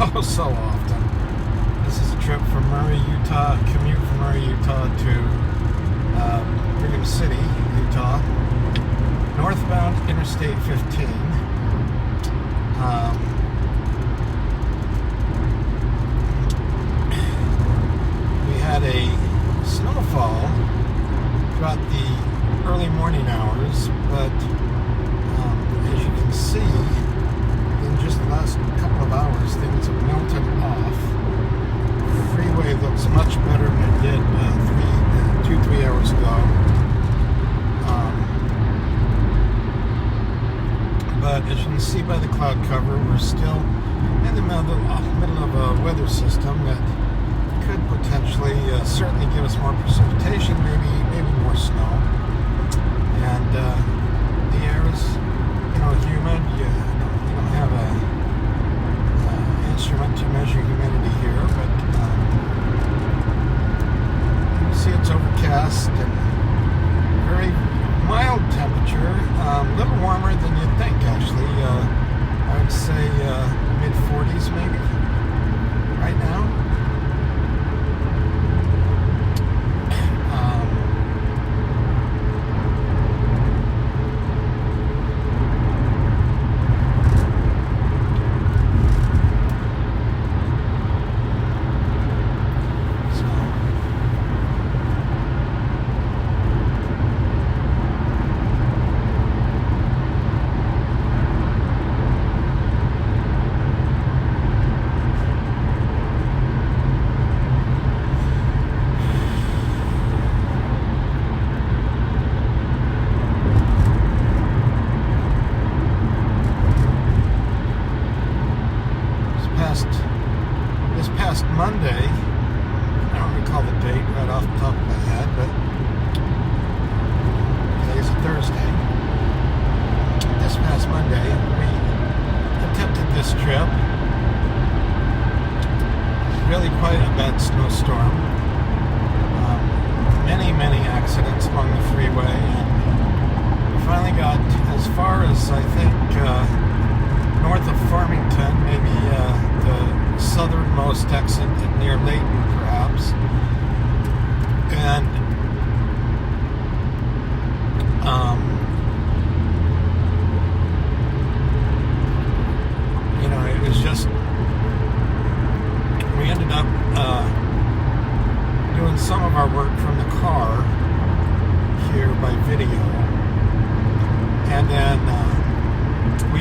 Oh, so often. This is a trip from Murray, Utah, commute from Murray, Utah to Brigham City, Utah. Northbound Interstate 15. We had a snowfall throughout the early morning hours, but as you can see, in just the last couple of hours, things have melted off. The freeway looks much better than it did 2-3 hours ago. But as you can see by the cloud cover, we're still in the middle of a weather system that could potentially, certainly give us more precipitation, maybe more snow. And the air is, humid. You don't have a instrument to measure humidity here, but you can see it's overcast and very mild temperature, a little warmer than you'd think, actually. I would say mid-40s maybe right now. This past Monday, I don't recall the date right off the top of my head, but today's a Thursday. This past Monday, we attempted this trip. Really quite a bad snowstorm. Many accidents along the freeway, and we finally got as far as, I think, north of Farmington, maybe the southernmost exit near Layton, perhaps. And it was just, we ended up doing some of our work from the car here by video, and then we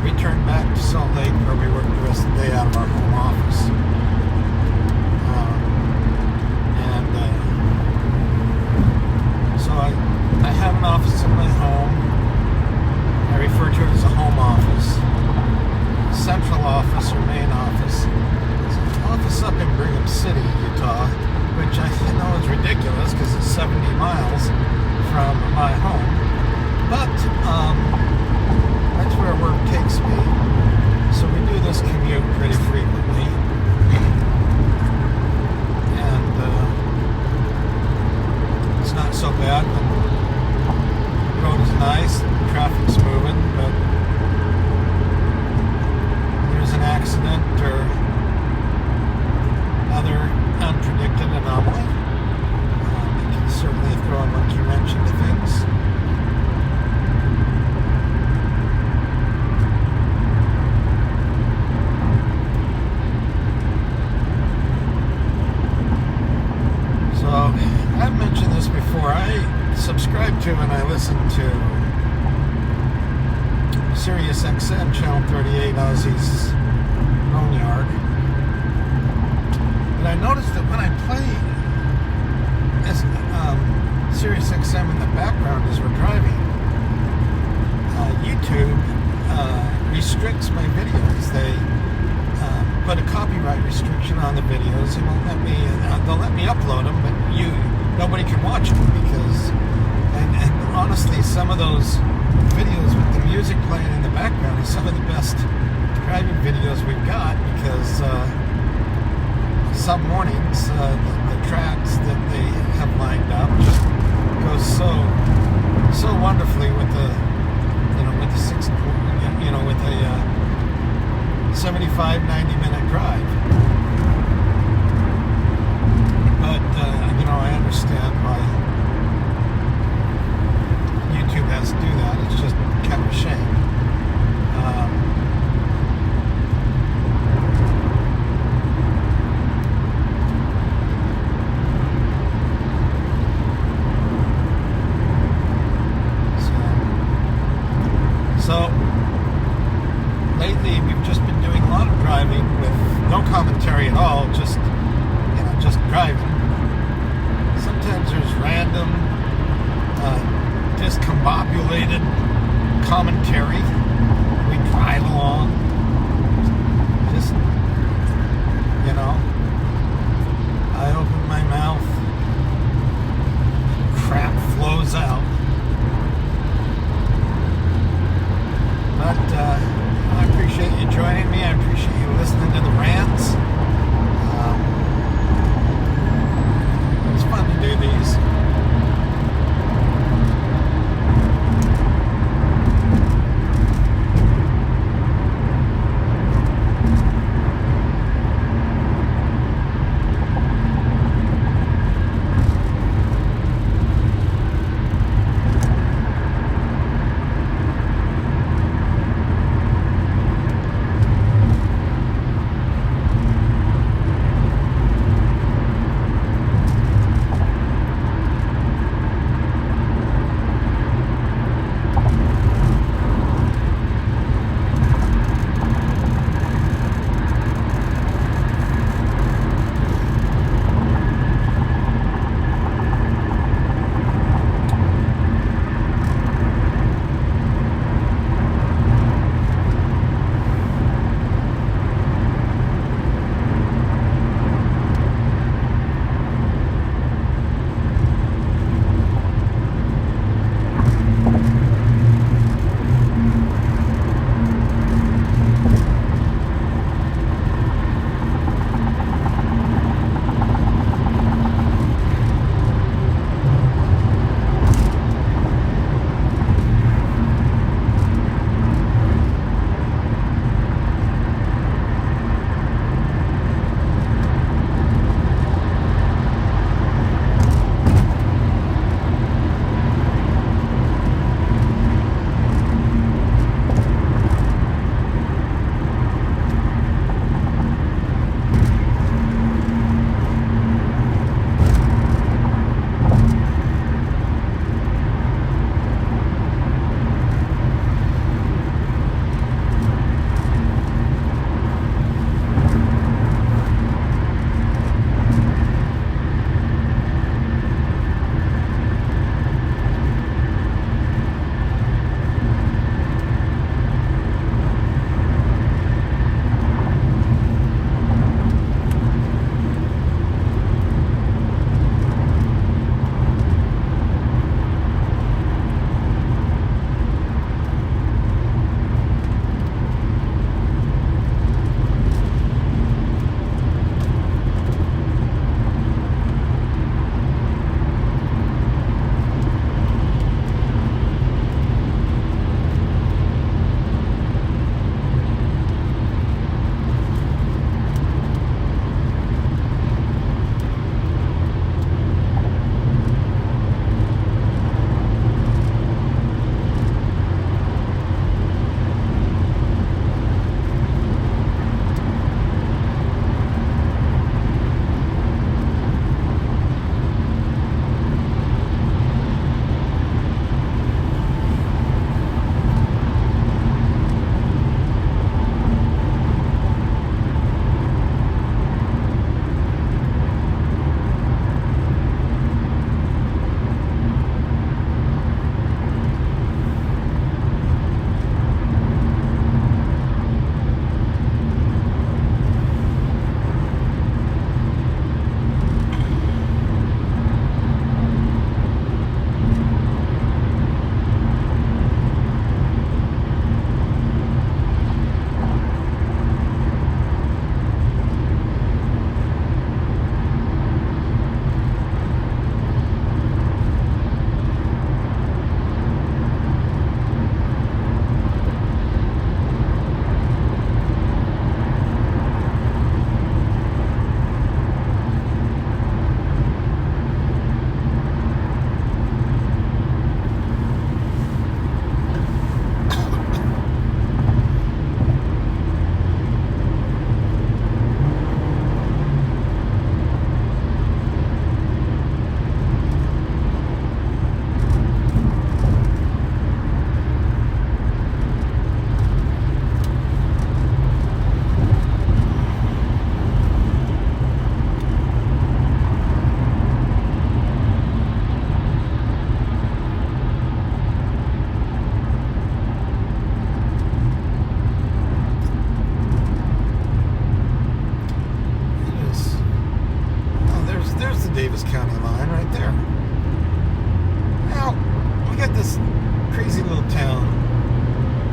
returned back to Salt Lake, where we worked the rest of the day out of our home office. So I have an office in my home. I refer to it as a home office, central office or main office. It's an office up in Brigham City, Utah, which I know is ridiculous because it's 70 miles from my home. But that's where work takes me. So we do this commute pretty frequently. And it's not so bad. The road is nice, the traffic's moving, but there's an accident or other unpredicted anomaly. It can certainly throw a monkey wrench into things. I've mentioned this before. I subscribe to and I listen to Sirius XM Channel 38, Ozzy's Boneyard. And I noticed that when I play Sirius XM in the background as we're driving, YouTube restricts my videos. They put a copyright restriction on the videos. They won't let me. They'll let me upload them, but nobody can watch them because. And honestly, some of those videos with the music playing in the background are some of the best driving videos we've got, because some mornings the tracks that they have lined up just go so wonderfully with the with the 75 85, 90-minute drive. But, I understand why YouTube has to do that. It's just kind of a shame. So lately we've just been doing a lot of driving with no commentary at all, just driving. Sometimes there's random, discombobulated commentary. We drive along, just, I open my mouth, crap flows out. But I appreciate you joining me. I appreciate you listening to the rants. It's fun to do these.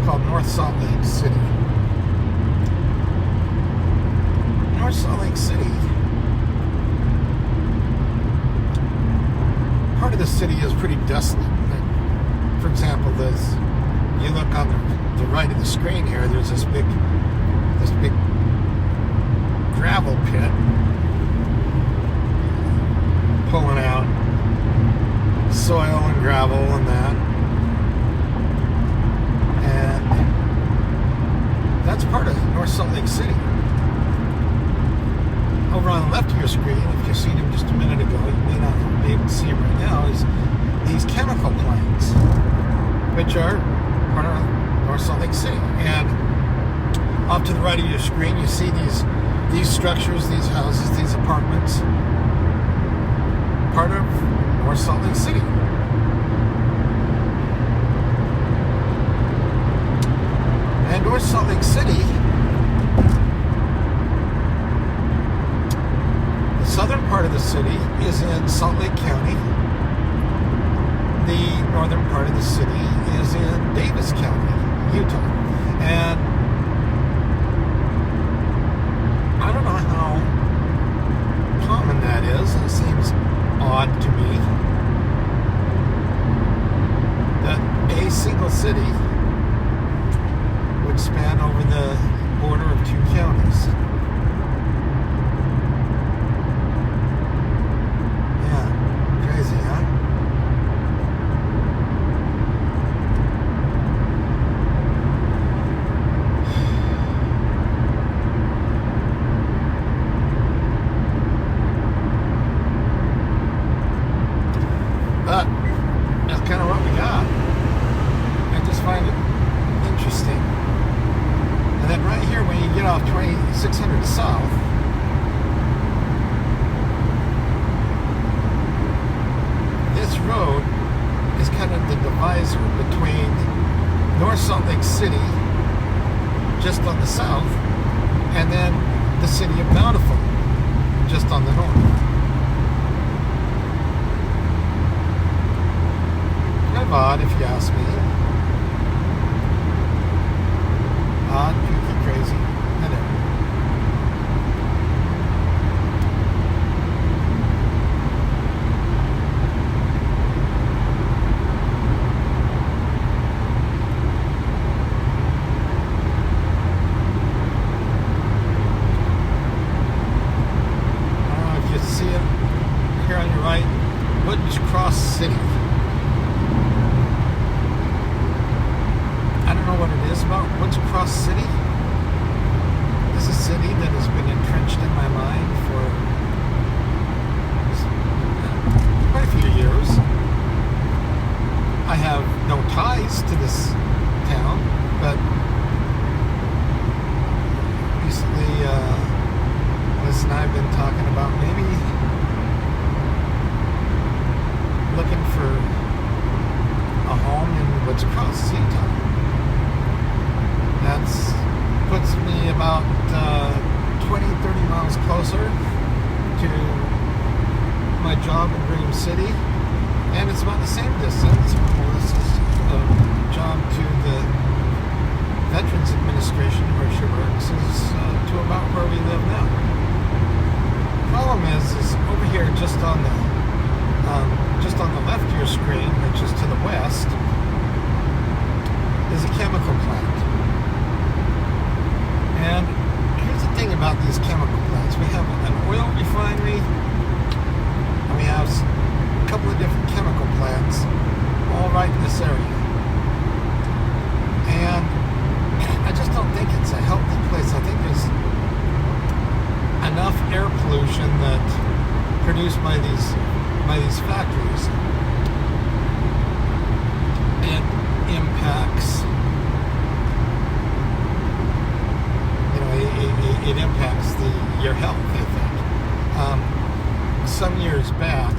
called North Salt Lake City. North Salt Lake City, part of the city is pretty desolate. Like, for example, you look on the right of the screen here, there's this big gravel pit pulling out soil and gravel and that. And that's part of North Salt Lake City. Over on the left of your screen, if you seen him just a minute ago, you may not be able to see him right now, is these chemical plants, which are part of North Salt Lake City. And off to the right of your screen, you see these structures, these houses, these apartments, part of North Salt Lake City. And North Salt Lake City, the southern part of the city is in Salt Lake County. The northern part of the city is in Davis County, Utah. And I don't know how common that is. It seems odd to me that a single city would span over the border of two counties. Yeah, crazy, huh? But that's kind of what we got. I just find it interesting. And then right here, when you get off 2600 South, this road is kind of the divisor between North Salt Lake City, just on the south, and then the city of Bountiful, just on the north. Kind of odd, if you ask me. Odd, kooky, crazy, whatever. If you see it here on your right, Woods Cross City. I don't know what it is about Woods Cross City. This is a city that has been entrenched in my mind for quite a few years. I have no ties to this town, but recently Liz and I have been talking about maybe looking for a home in Woods Cross, Utah. That puts me about 20, 30 miles closer to my job in Brigham City, and it's about the same distance. Well, this is a job to the Veterans Administration, where she works, is to about where we live now. The problem is over here, just on the left of your screen, which is to the west, is a chemical plant. And here's the thing about these chemical plants. We have an oil refinery, and we have a couple of different chemical plants all right in this area. And I just don't think it's a healthy place. I think there's enough air pollution that produced by these factories. It impacts it impacts your health, I think. Some years back,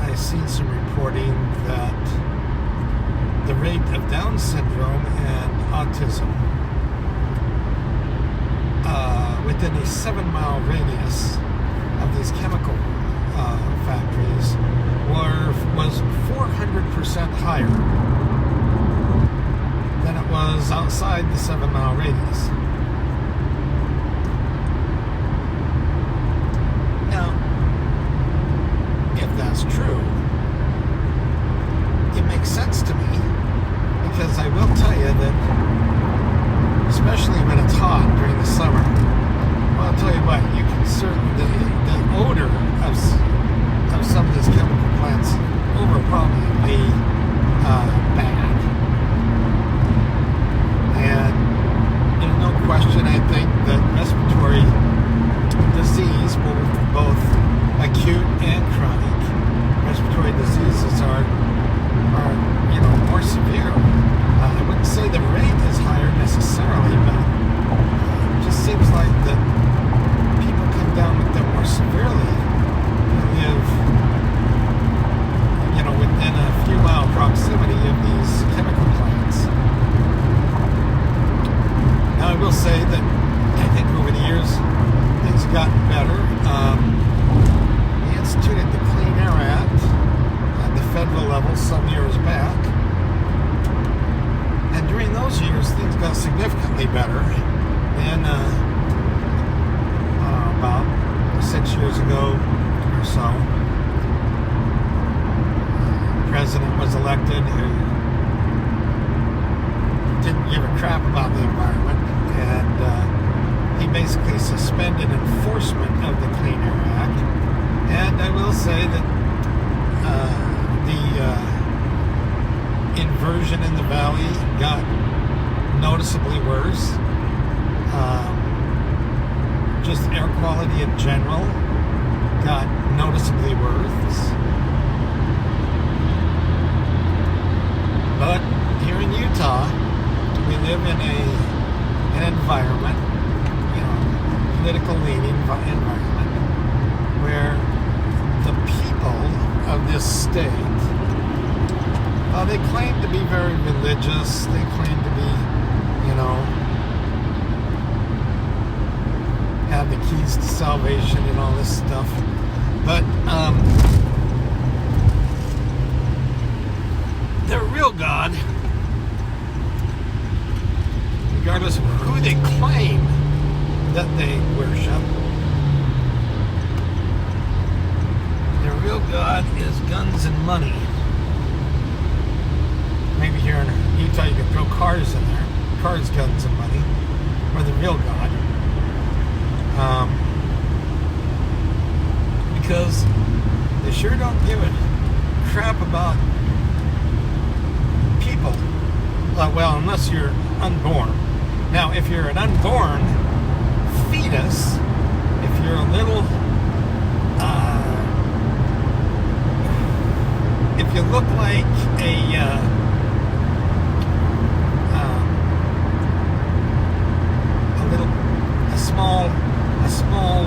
I seen some reporting that the rate of Down syndrome and autism within a 7-mile radius of these chemical factories significantly better than about 6 years ago or so. President was elected who didn't give a crap about the environment, and he basically suspended enforcement of the Clean Air Act. And I will say that the inversion in the valley got noticeably worse. Just air quality in general got noticeably worse. But here in Utah, we live in an environment, political leaning environment, where the people of this state, they claim to be very religious. They claim to be, have the keys to salvation and all this stuff. But their real God, regardless of who they claim that they worship, their real God is guns and money. Maybe here in Utah you could throw cars in there. Cars, guns, and money. Or the real God. Because they sure don't give a crap about people. Well, unless you're unborn. Now, if you're an unborn fetus, if you're a little, if you look like a small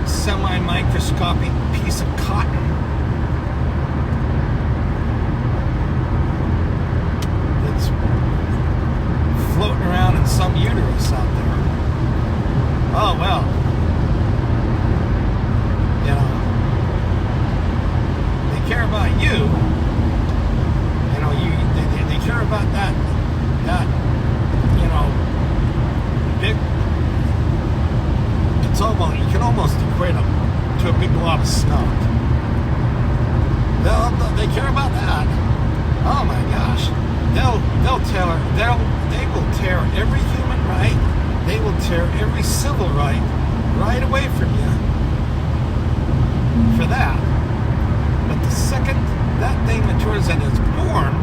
semi-microscopic piece of cotton, that's floating around in some uterus out there. Oh, well, they care about you. They care about that big. It's almost, you can almost equate them to a big blob of snot. They care about that. Oh my gosh. They will tear every human right. They will tear every civil right away from you for that. But the second that thing matures and is born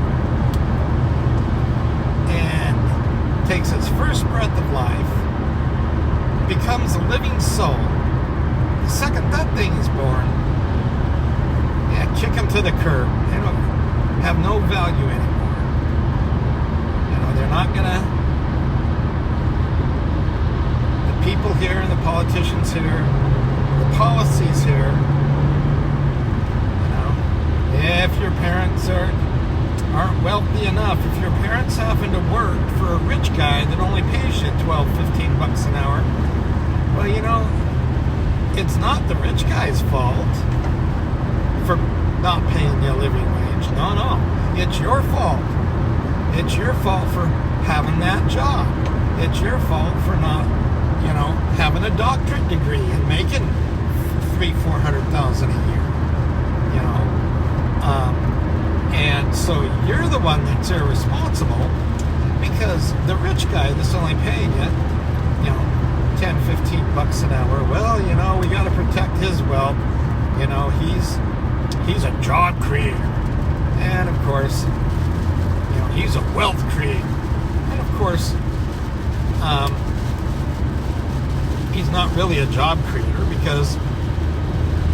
and takes its first breath of life, becomes a living soul, the second that thing is born, kick them to the curb. They don't have no value anymore. They're not gonna. The people here and the politicians here, the policies here. If your parents aren't wealthy enough, if your parents happen to work for a rich guy that only pays you $12-15 an hour, well, it's not the rich guy's fault for not paying you a living wage. No. It's your fault. It's your fault for having that job. It's your fault for not, having a doctorate degree and making $300,000-400,000 a year. And so you're the one that's irresponsible because the rich guy that's only paying you, $10-15 an hour. Well, we got to protect his wealth. He's a job creator, and of course, he's a wealth creator, and of course, he's not really a job creator because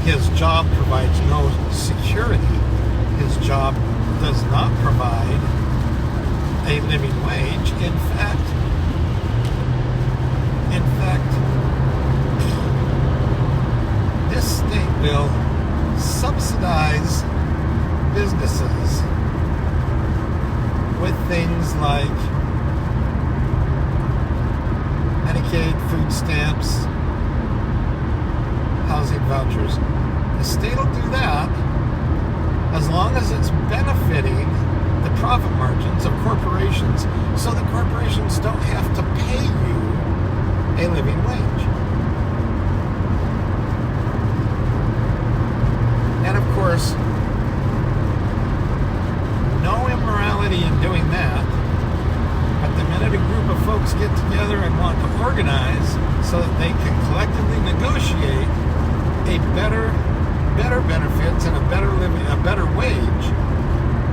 his job provides no security. His job does not provide a living wage. In fact, this state will subsidize businesses with things like Medicaid, food stamps, housing vouchers. The state will do that as long as it's benefiting the profit margins of corporations so that corporations don't have to pay you a living wage. And of course, no immorality in doing that, but the minute a group of folks get together and want to organize so that they can collectively negotiate a better benefits and a better living, a better wage,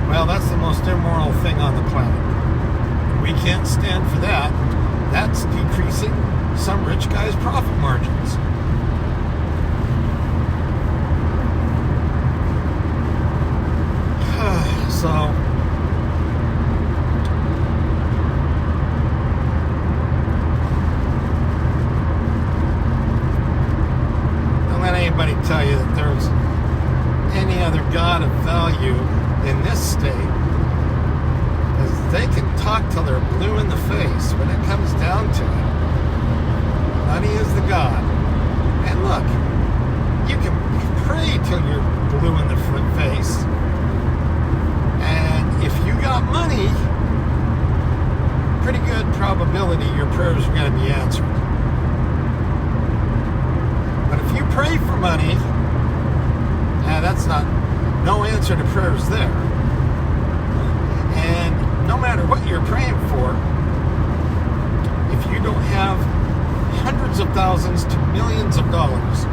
well, that's the most immoral thing on the planet. We can't stand for that. That's decreasing some rich guy's profit margins. So, don't let anybody tell you that there's any other God of value in this state, because they can talk till they're blue in the face. When it comes down to it, money is the God. And look, you can pray till you're blue in the face, and if you got money, pretty good probability your prayers are going to be answered. But if you pray for money, that's no answer to prayers there. And no matter what you're praying for, if you don't have hundreds of thousands to millions of dollars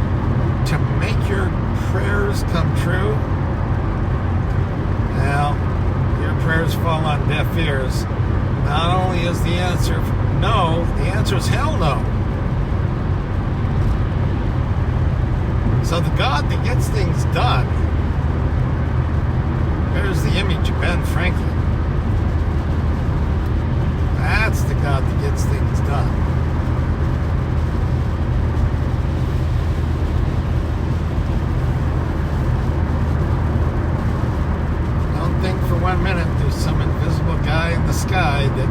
to make your prayers come true, well, your prayers fall on deaf ears. Not only is the answer no, the answer is hell no. So the God that gets things done, there's the image of Ben Franklin. That's the God that gets things done. Don't think for 1 minute there's some invisible guy in the sky that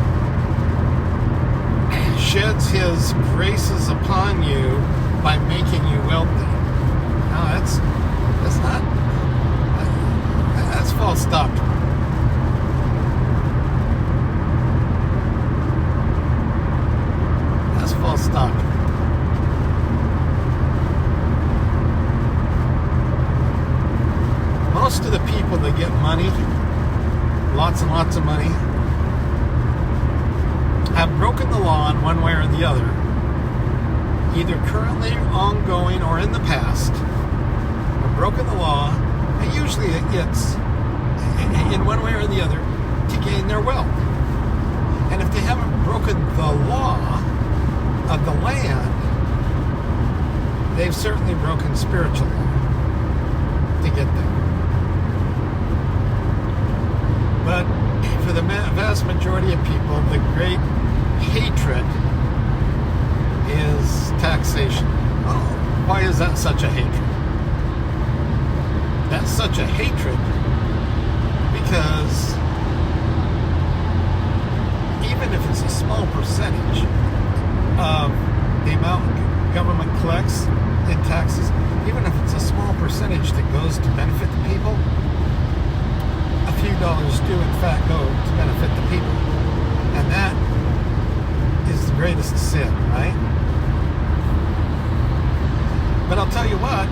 sheds his graces upon you by making you wealthy. No, that's not. That's false doctrine. That's false doctrine. Most of the people that get money, lots and lots of money, have broken the law in one way or the other, either currently, ongoing, or in the past. Have broken the law, and usually it's in one way or the other to gain their wealth. And if they haven't broken the law of the land, they've certainly broken spiritual law to get there. But for the vast majority of people, the great hatred is taxation. Oh, why is that such a hatred? That's such a hatred because even if it's a small percentage of the amount government collects in taxes, even if it's a small percentage that goes to benefit the people, a few dollars do in fact go to benefit the people. And that is the greatest sin, right? But I'll tell you what,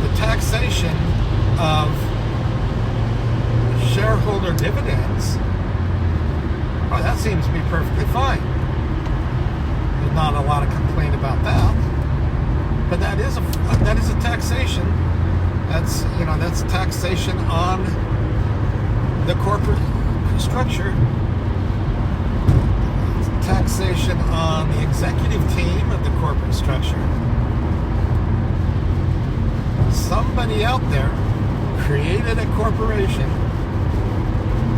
the taxation of shareholder dividends, well, that seems to be perfectly fine. There's not a lot of complaint about that. But that is a taxation. That's taxation on the corporate structure. Taxation on the executive team of the corporate structure. Somebody out there created a corporation,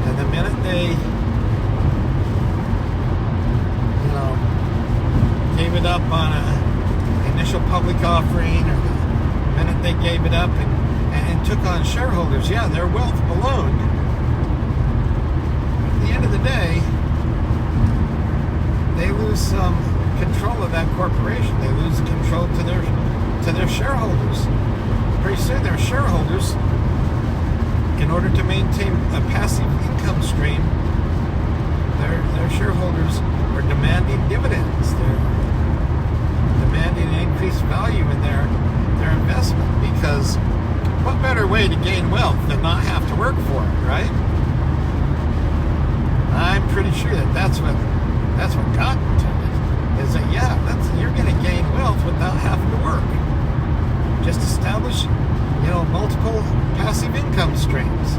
and the minute they, gave it up on an initial public offering, or the minute they gave it up and took on shareholders, their wealth ballooned. At the end of the day, they lose some control of that corporation. They lose control to their shareholders. pretty soon their shareholders, in order to maintain a passive income stream, their shareholders are demanding dividends. They're demanding an increased value in their investment, because what better way to gain wealth than not have to work for it, right? I'm pretty sure that's what God intended, is that you're going to gain wealth without having to work. Just establish, multiple passive income streams.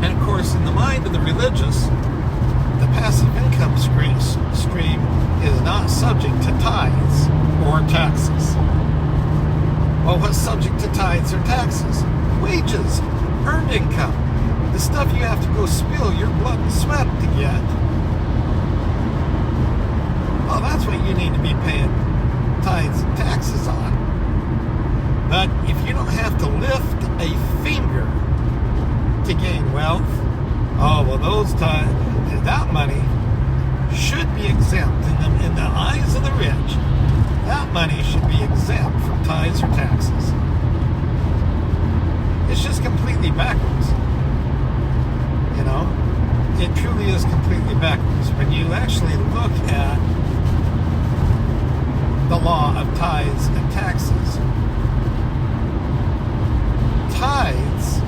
And of course, in the mind of the religious, the passive income stream is not subject to tithes or taxes. Well, what's subject to tithes or taxes? Wages, earned income, the stuff you have to go spill your blood and sweat to get. Well, that's what you need to be paying tithes and taxes on. But if you don't have to lift a finger to gain wealth, that money should be exempt in the eyes of the rich. That money should be exempt from tithes or taxes. It's just completely backwards. It truly is completely backwards. When you actually look at the law of tithes and taxes, tithes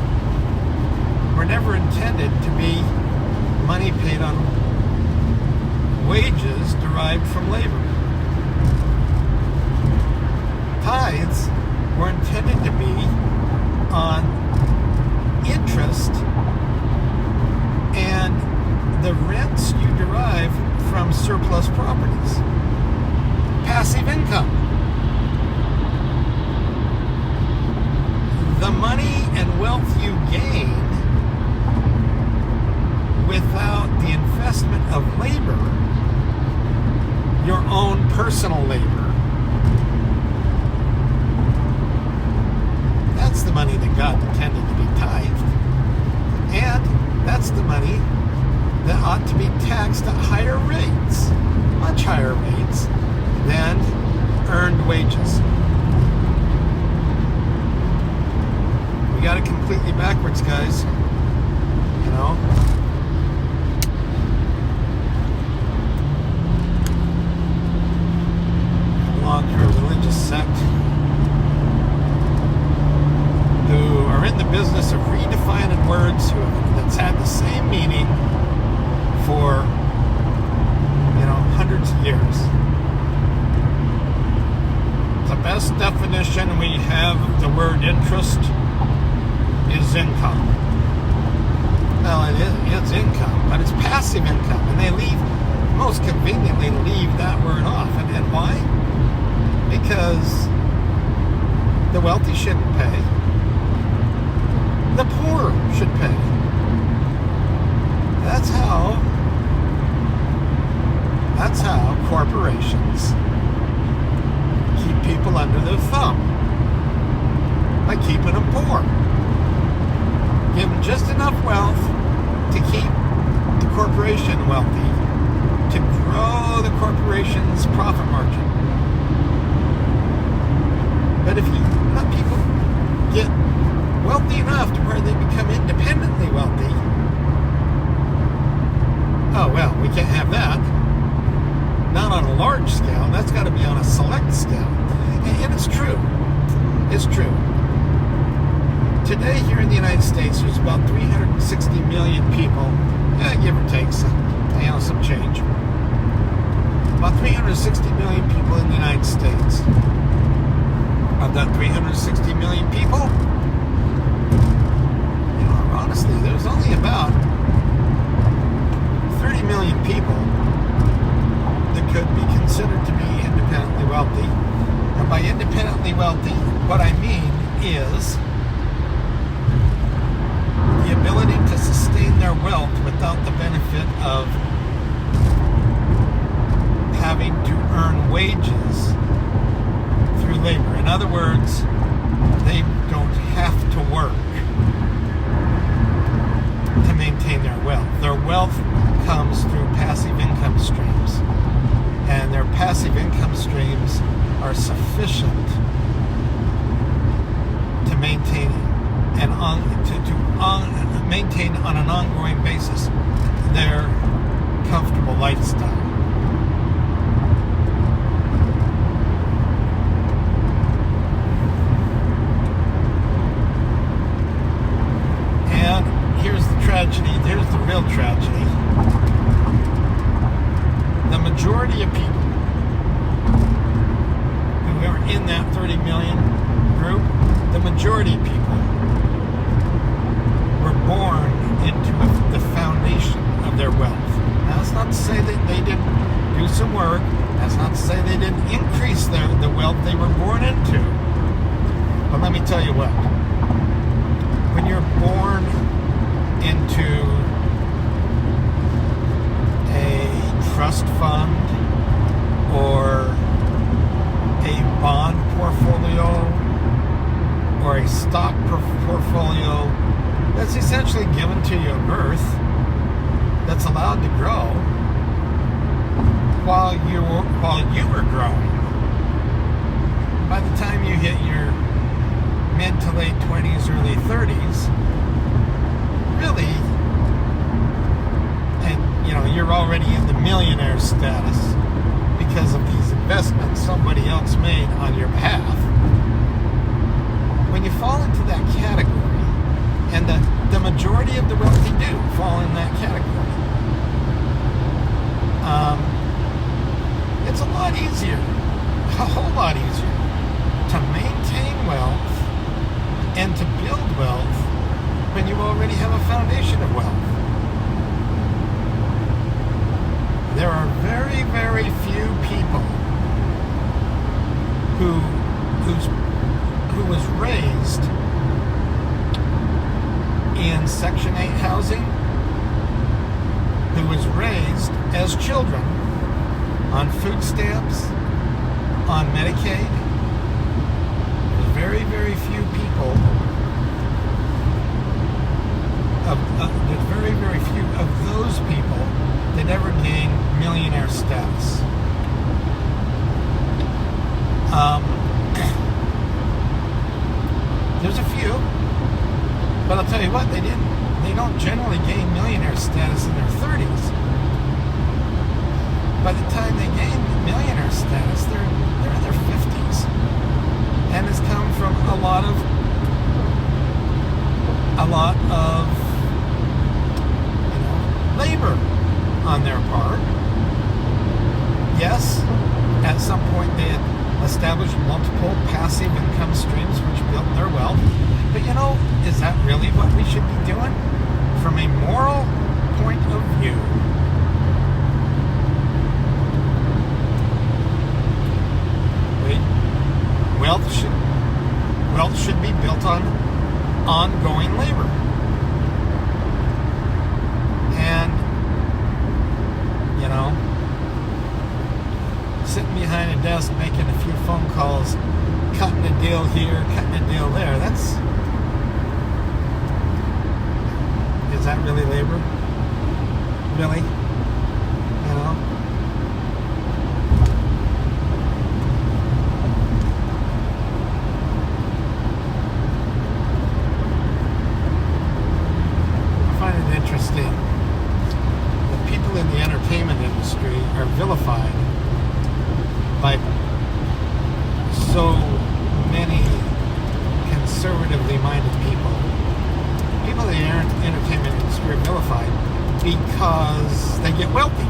were never intended to be money paid on wages derived from labor. Tithes were intended to be on interest and the rents you derive from surplus properties. Passive income. The money and wealth you gain without the investment of labor, your own personal labor, that's the money that God intended to be tithed. And that's the money that ought to be taxed at higher rates, much higher rates than earned wages. We got it completely backwards, guys. Belong to a religious sect who are in the business of redefining words that's had the same meaning for hundreds of years. The best definition we have of the word interest is income. Well, it's income, but it's passive income, and they most conveniently leave that word off. And why? Because the wealthy shouldn't pay. The poor should pay. That's how corporations keep people under their thumb, by keeping them poor. Give them just enough wealth to keep the corporation wealthy, to grow the corporation's profit margin. But if you let people get wealthy enough to where they become independently wealthy, we can't have that. Not on a large scale. That's got to be on a select scale. And it's true. It's true. Today here in the United States, there's about 360 million people, give or take some change. About 360 million people in the United States. Of that 360 million people, honestly, there's only about 30 million people that could be considered to be independently wealthy. And by independently wealthy, what I mean is the ability to sustain their wealth without the benefit of having to earn wages through labor. In other words, they don't have to work to maintain their wealth. Their wealth comes through passive income streams, and their passive income streams are sufficient maintain maintain on an ongoing basis their comfortable lifestyle. And here's the tragedy, here's the real tragedy. The majority of people who are in that 30 million group, the majority of people were born into the foundation of their wealth. Now, that's not to say that they didn't do some work. That's not to say they didn't increase the wealth they were born into. But let me tell you what. When you're born into a trust fund or a bond portfolio or a stock portfolio that's essentially given to you at birth, that's allowed to grow while you were growing. By the time you hit your mid to late 20s, early 30s, really, and you're already in the millionaire status because of these investments somebody else made on your behalf. When you fall into that category, and the majority of the wealthy do fall in that category, it's a lot easier, a whole lot easier, to maintain wealth and to build wealth when you already have a foundation of wealth. There are very, very few people who was raised in Section 8 housing, who was raised as children on food stamps, on Medicaid. There's very, very few people. There's very, very few of those people that ever gain millionaire status. There's a few, but I'll tell you what, they don't generally gain millionaire status in their 30s. By the time they gain millionaire status, they're in their 50s. And it's come from a lot of labor on their part. Yes, at some point they had established multiple passive income streams which built their wealth. But is that really what we should be doing? From a moral point of view, wealth should be built on ongoing labor. And, sitting behind a desk making a few phone calls, cutting a deal here, cutting a deal there, is that really labor? Really? I find it interesting that people in the entertainment industry are vilified by so many conservatively minded people. People in the entertainment industry are vilified because they get wealthy.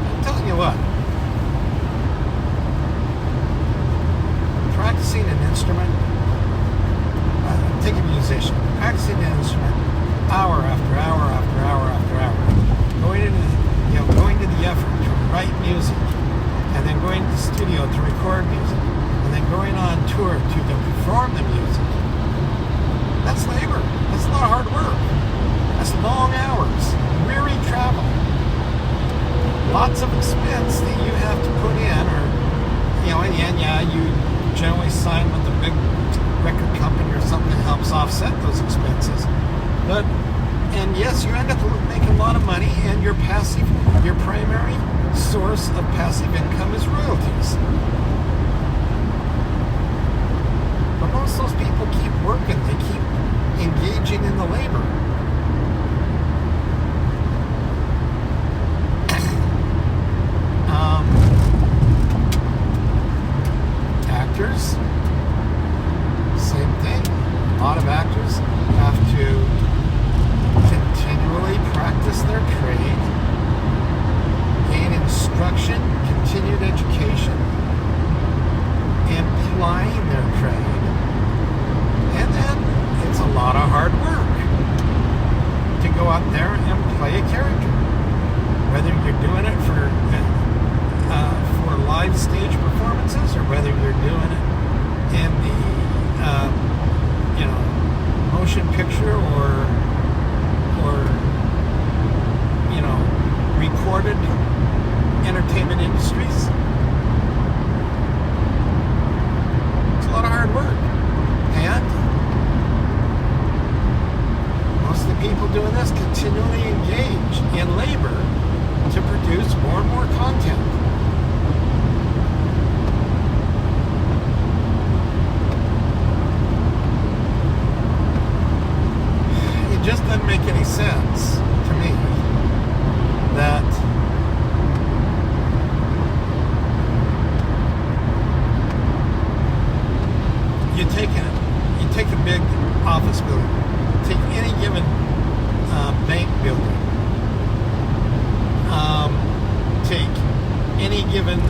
I'm telling you what, practicing an instrument, take a musician, practicing an instrument hour after hour after hour after hour, going to the effort to write music, and then going to the studio to record music, and then going on tour to perform the music. That's labor. That's a lot of hard work. That's long hours, weary travel, lots of expense that you have to put in, or, in the end, you generally sign with a big record company or something that helps offset those expenses. And yes, you end up making a lot of money, and your primary source of passive income is royalties. But most of those people performances or whether you're doing it in the motion picture or recorded entertainment industries. It's a lot of hard work, and most of the people doing this continually engage in labor to produce more and more content. It just doesn't make any sense to me that you take a big office building, take any given bank building, take any given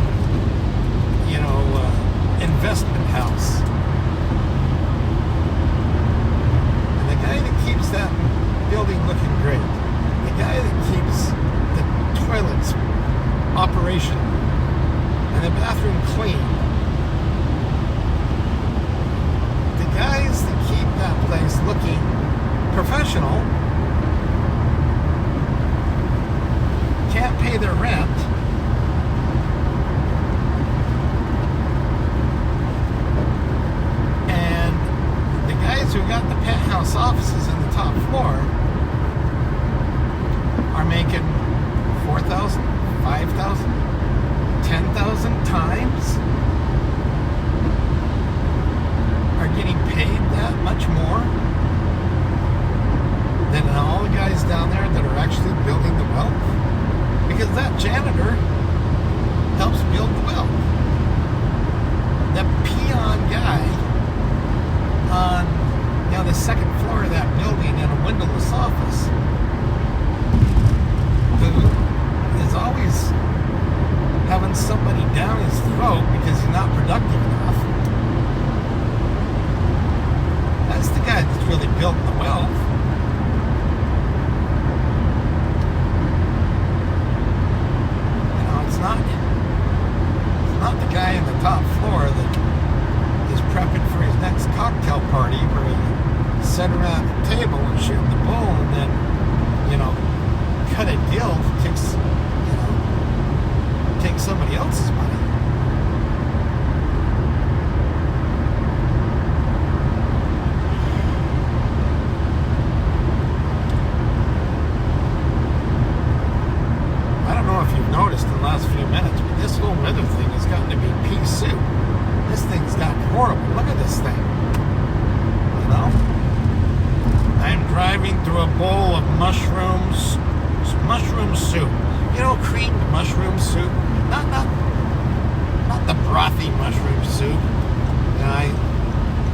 investment house, and the guy that keeps that building looking great, the guy that keeps the toilets operation and the bathroom clean, the guys that keep that place looking professional can't pay their rent. And the guys who got the penthouse offices in the top floor are making 4,000, 5,000, 10,000 times, are getting paid that much more than all the guys down there that are actually building the wealth. Because that janitor helps build the wealth. That peon guy on the second floor of that building in a windowless office who is always having somebody down his throat because he's not productive enough. That's the guy that's really building the wealth. It's not the guy in the top floor that is prepping for his next cocktail party where he sit around the table and shoot the bull and then, cut a deal that takes somebody else's money. Noticed in the last few minutes, but this whole weather thing has gotten to be pea soup. This thing's gotten horrible. Look at this thing. I'm driving through a bowl of mushroom soup. Creamed mushroom soup. Not the brothy mushroom soup.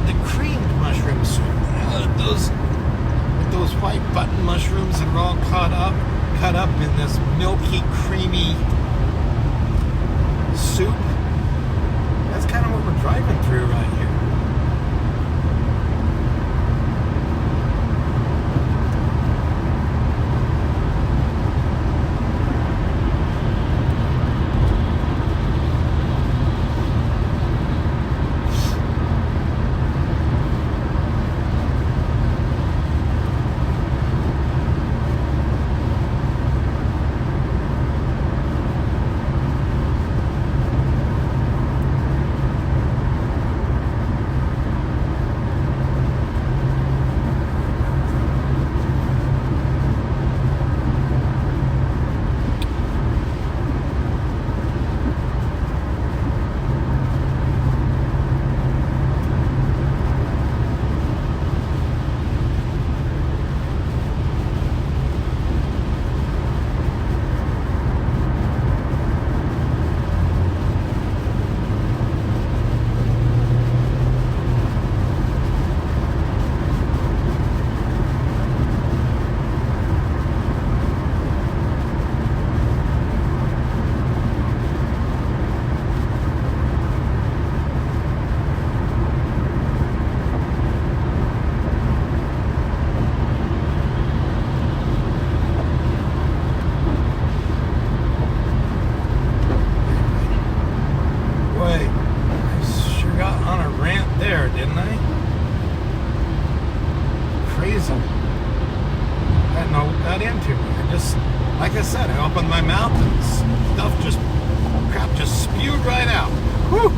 The creamed mushroom soup. Those white button mushrooms that are all cut up in this milky, creamy soup. That's kind of what we're driving through right here. there, didn't I? Crazy. I didn't know what got into me. I just, like I said, I opened my mouth and crap just spewed right out. Whew.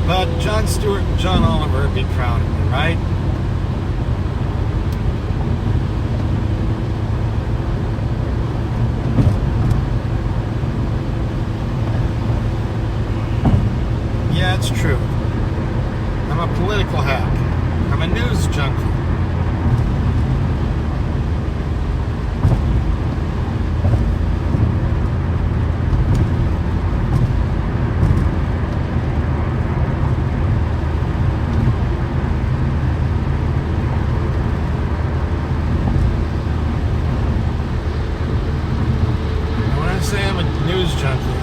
But Jon Stewart and John Oliver would be proud of me, right? Yeah, it's true. I'm a political hack. I'm a news junkie. When I say I'm a news junkie,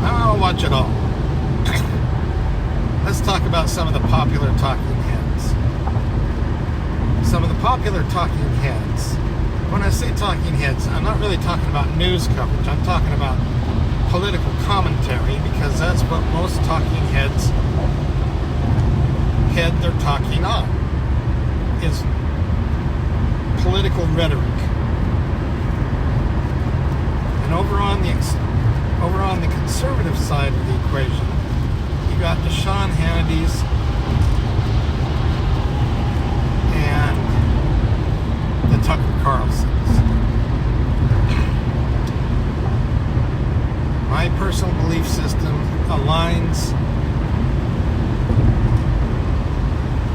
I'll watch it all. Let's talk about some of the popular talking heads. Some of the popular talking heads. When I say talking heads, I'm not really talking about news coverage. I'm talking about political commentary, because that's what most talking heads head their talking on, is political rhetoric. And over on the conservative side of the equation, you got the Sean Hannity's and the Tucker Carlsons. My personal belief system aligns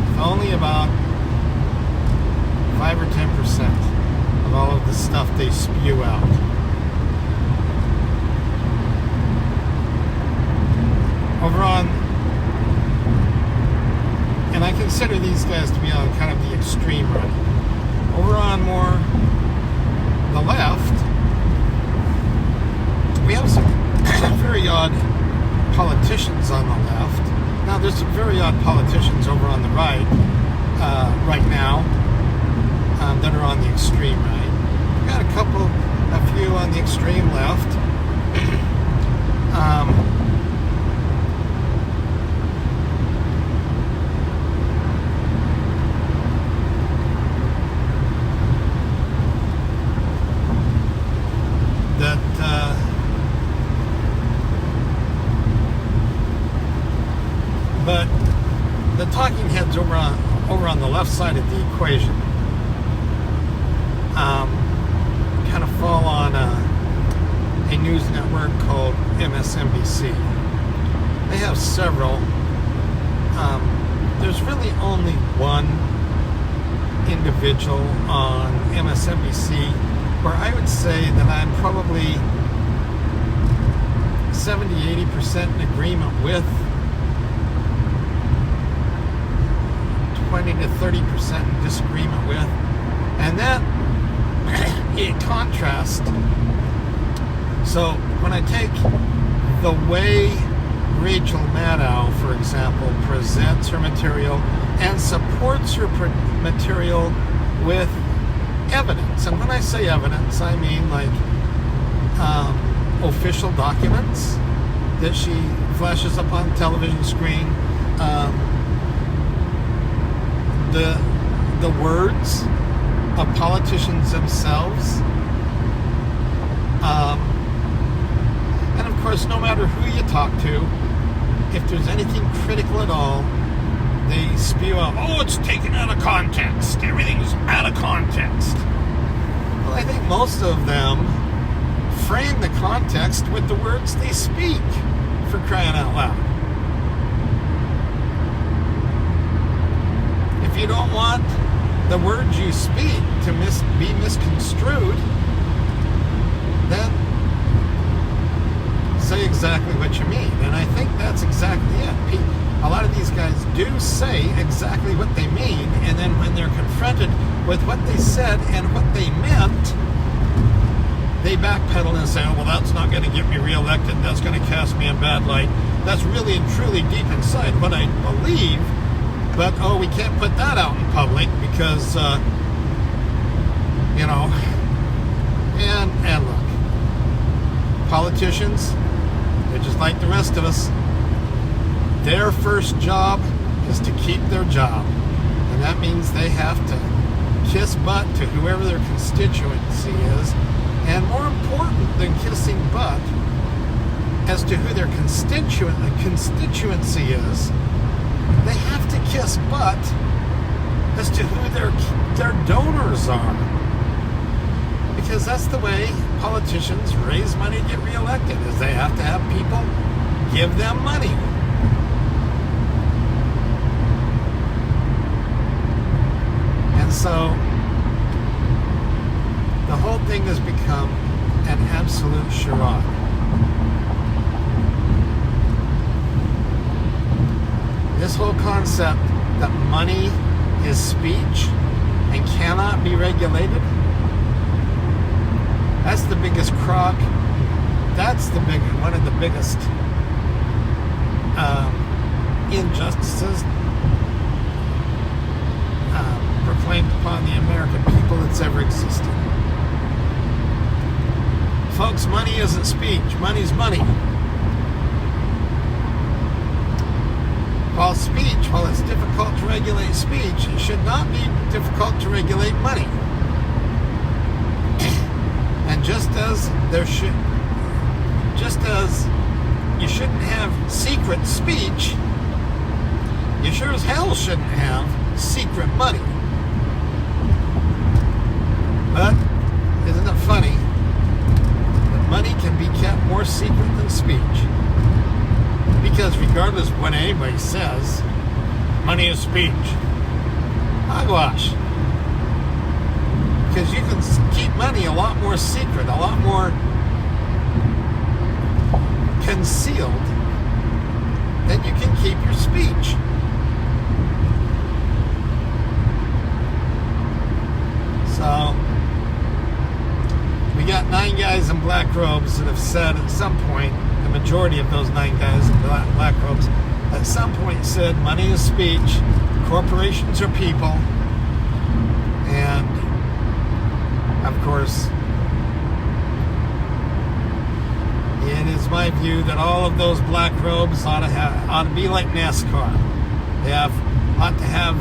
with only about 5 or 10% of all of the stuff they spew out. Over on, and I consider these guys to be on kind of the extreme right. Over on more the left, we have some very odd politicians on the left. Now there's some very odd politicians over on the right, right now, that are on the extreme right. We've got a few on the extreme left. But the talking heads over on the left side of the equation kind of fall on a news network called MSNBC. They have several. There's really only one individual on MSNBC where I would say that I'm probably 70-80% in agreement with, 20 to 30% in disagreement with, and that in contrast. So when I take the way Rachel Maddow, for example, presents her material and supports her material with evidence, and when I say evidence, I mean like official documents that she flashes up on the television screen, the words of politicians themselves, and of course, no matter who you talk to, if there's anything critical at all, they spew out, oh, it's taken out of context, everything's out of context. Well, I think most of them frame the context with the words they speak, for crying out loud. If you don't want the words you speak to be misconstrued, then say exactly what you mean. And I think that's exactly it. A lot of these guys do say exactly what they mean, and then when they're confronted with what they said and what they meant, they backpedal and say, oh, well, that's not going to get me reelected. That's going to cast me in bad light. That's really and truly deep inside what I believe. But, oh, we can't put that out in public because, you know, and look, politicians, They're just like the rest of us. Their first job is to keep their job. And that means they have to kiss butt to whoever their constituency is. And more important than kissing butt as to who their constituency is, they have to kiss butt as to who their donors are. Because that's the way politicians raise money to get reelected, is they have to have people give them money. And so the whole thing has become an absolute charade. This whole concept that money is speech and cannot be regulated, that's the biggest crock. That's one of the biggest injustices proclaimed upon the American people that's ever existed. Folks, money isn't speech. Money's money. While it's difficult to regulate speech, it should not be difficult to regulate money. And just as you shouldn't have secret speech, you sure as hell shouldn't have secret money. But isn't it funny that money can be kept more secret than speech? Because regardless of what anybody says, money is speech. Hogwash. Because you can keep money a lot more secret, a lot more concealed than you can keep your speech. So, we got 9 guys in black robes that have said at some point, the majority of those 9 guys in black robes, at some point said money is speech, corporations are people, and of course, it is my view that all of those black robes ought to be like NASCAR. They ought to have,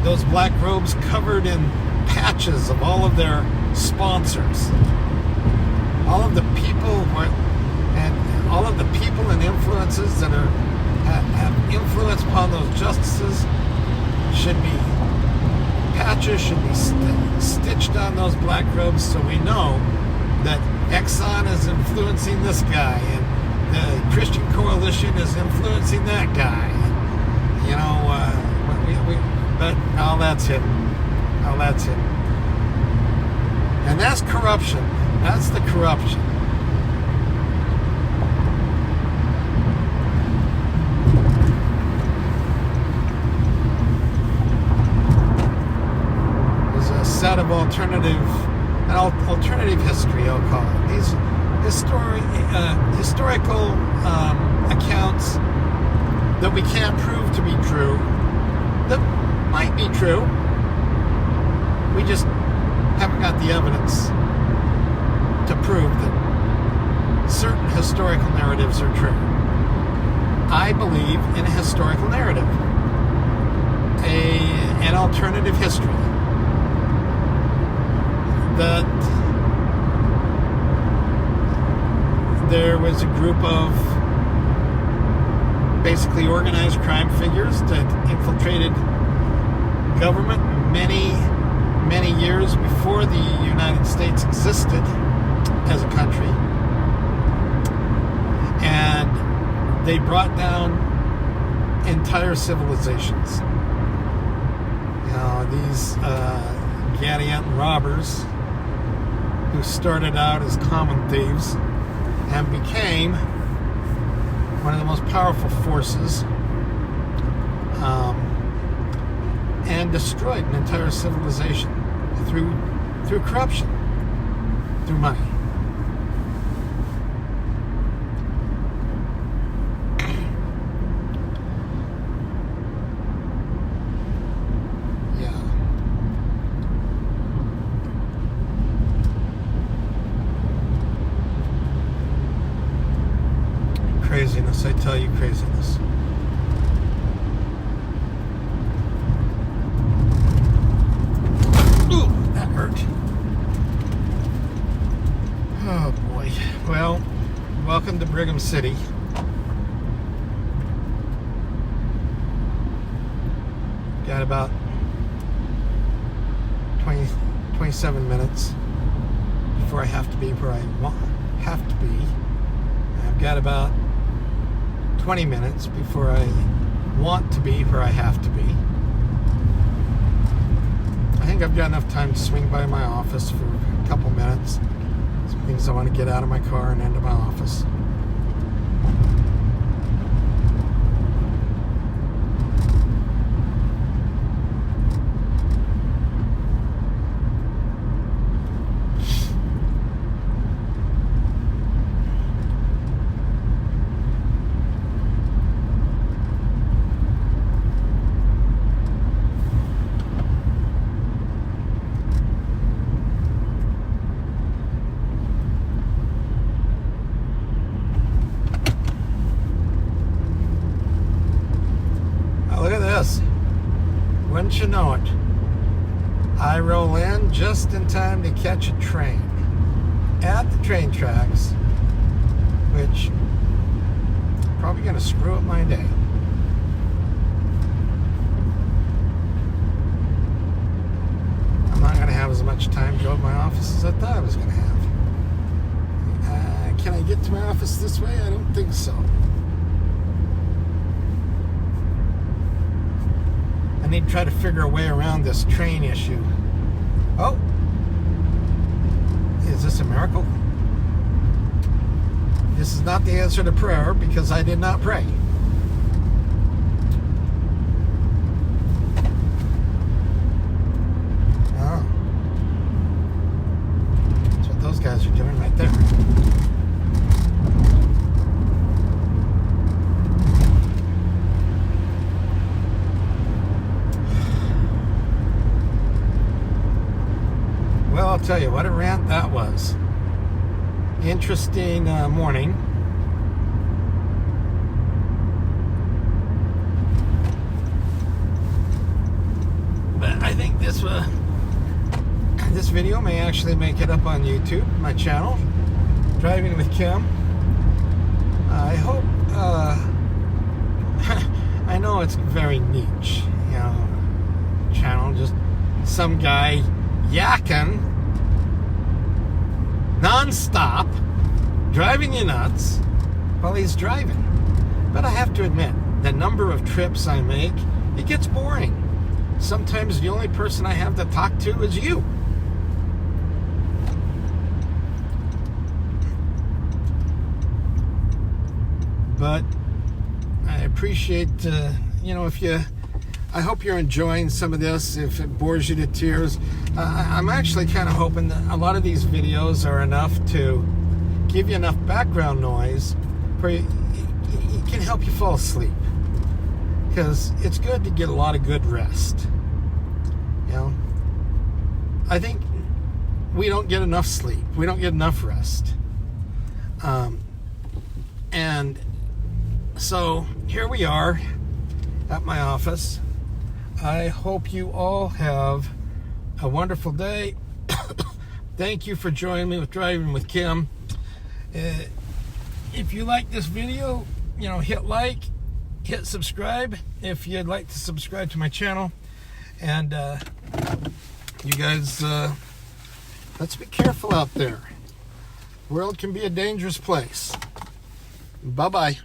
those black robes covered in patches of all of their sponsors. All of the people and influences that have influence upon those justices patches should be stitched on those black robes, so we know that Exxon is influencing this guy and the Christian Coalition is influencing that guy. But all that's hidden. And that's corruption. That's the corruption. There's a set of alternative history, I'll call it. These historical accounts that we can't prove to be true, that might be true. We just haven't got the evidence to prove that certain historical narratives are true. I believe in a historical narrative, an alternative history that there was a group of basically organized crime figures that infiltrated government many years before the United States existed as a country, and they brought down entire civilizations. These Gadianton robbers who started out as common thieves and became one of the most powerful forces and destroyed an entire civilization through corruption, through money. craziness. I tell you, craziness. Ooh, that hurt. Oh boy. Well, welcome to Brigham City. Got about 27 minutes before I have to be where I have to be. I've got about 20 minutes before I want to be where I have to be. I think I've got enough time to swing by my office for a couple minutes. Some things I want to get out of my car and into my office. Look at this. Wouldn't you know it? I roll in just in time to catch a train at the train tracks, which is probably going to screw up my day. I'm not going to have as much time to go to my office as I thought I was going to have. Can I get to my office this way? I don't think so. I need to try to figure a way around this train issue. Oh! Is this a miracle? This is not the answer to prayer because I did not pray. Oh. That's what those guys are doing right there. Well, I'll tell you, what a rant that was. Interesting morning. But I think this video may actually make it up on YouTube, my channel, Driving with Kim. I hope, I know it's very niche, you know, channel, just some guy yakking non-stop, driving you nuts while he's driving. But I have to admit, the number of trips I make, it gets boring. Sometimes the only person I have to talk to is you. But I appreciate, I hope you're enjoying some of this. If it bores you to tears, I'm actually kind of hoping that a lot of these videos are enough to give you enough background noise where it can help you fall asleep. Because it's good to get a lot of good rest. You know, I think we don't get enough sleep. We don't get enough rest. And so here we are at my office. I hope you all have a wonderful day. Thank you for joining me with Driving with Kim. If you like this video, hit like, hit subscribe if you'd like to subscribe to my channel. And you guys, let's be careful out there. The world can be a dangerous place. Bye-bye.